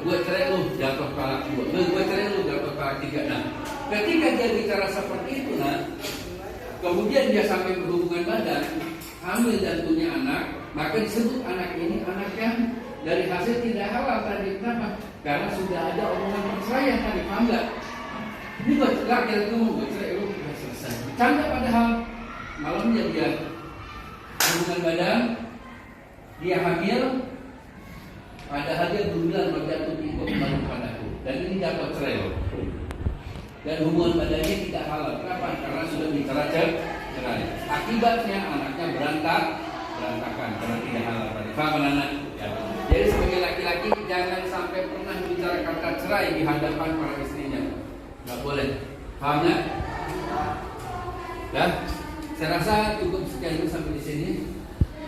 gue cerai lu, jatuh talak 2, gue cerai lu, jatuh talak 3. Nah, ketika dia bicara seperti itu, nah, kemudian dia sampai berhubungan badan, hamil dan punya anak, maka disebut anak ini anak yang dari hasil tidak halal tadi. Kenapa? Karena sudah ada omongan perceraian tadi, paham nggak? Ini gue laki-laki ngomong, gue cerai lu, udah selesai. Bercanda padahal malamnya dia hubungan badan, dia hamil, padahal dia berbilang berjatuh ikut kembali padaku, dan ini dapat cerai. Dan hubungan badannya tidak halal. Kenapa? Karena sudah bicara cerai. Akibatnya anaknya berantakan karena tidak halal tadi. Paham anak? Ya. Jadi sebagai laki-laki jangan sampai pernah bicara kata cerai di hadapan para istrinya. Nggak boleh. Paham nggak? Ya. Saya rasa cukup sekian dulu sampai di sini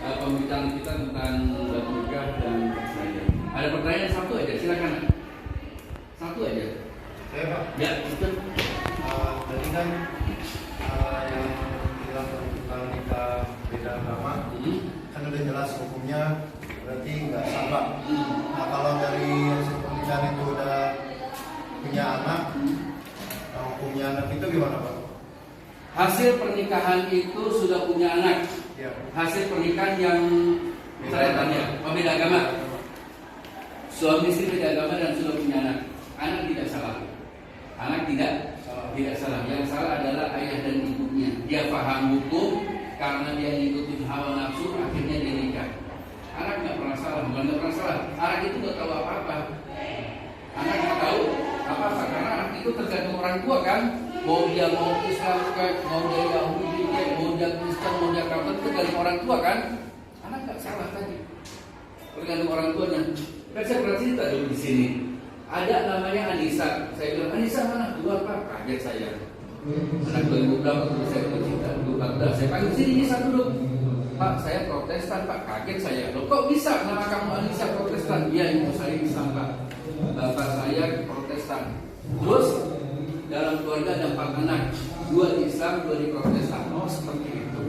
pembicaraan kita tentang batu nikah dan perceraian. Ada pertanyaan satu aja, silakan. Satu aja. Saya Pak. Ya, betul. Tadi kan yang bilang tentang nikah beda agama, kan udah jelas hukumnya berarti nggak sama. Nah kalau dari hasil pernikahan itu udah punya anak, hukumnya anak itu gimana Pak? Hasil pernikahan itu sudah punya anak. Ya. Hasil pernikahan yang cerai tanya, beda agama. Suami istri beda agama dan sudah punya anak. Anak tidak salah. Anak tidak salah. Yang salah adalah ayah dan ibunya. Dia paham hukum karena dia ikutin hawa nafsu, akhirnya dia nikah. Anak nggak pernah salah, bukan nggak pernah salah. Anak itu nggak tahu apa-apa. Anak nggak tahu apa-apa karena anak itu tergantung orang tua kan. Mau dia mau Islam, mau dia Yahudi, mau dia Kristen, mau dia Katolik, itu tergantung orang tua kan. Anak nggak salah tadi. Tergantung orang tuanya. Kan saya pernah cerita dulu di sini. Ada namanya Anissa. Saya bilang, Anissa mana? Keluar Pak. Kaget saya. Anak 2000 berapa tuh saya bercerita? 2014. Saya panggil sini Anissa dulu. Pak, saya Protestan Pak. Kaget saya. Loh kok bisa nama kamu Anissa Protestan? Iya, ibu saya Islam Pak. Bapak saya Protestan. Terus dalam keluarga ada 4 anak. 2 di Islam, 2 di Protestan. Oh seperti itu.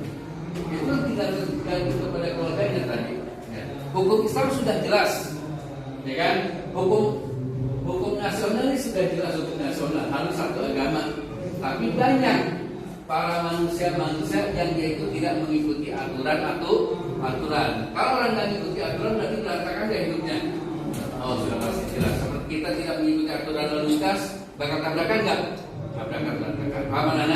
Itu tidak tergantung kepada keluarganya tadi. Ya. Hukum Islam sudah jelas. Ya kan? Hukum nasional ini sudah jelas, hukum nasional harus satu agama. Tapi banyak para manusia yang dia itu tidak mengikuti aturan. Kalau orang nggak mengikuti aturan berarti berantakan dia hidupnya. Oh sudah pasti jelas. Seperti kita tidak mengikuti aturan lalu lintas, bakal tabrakan nggak? Tabrakan berantakan. Paham anak?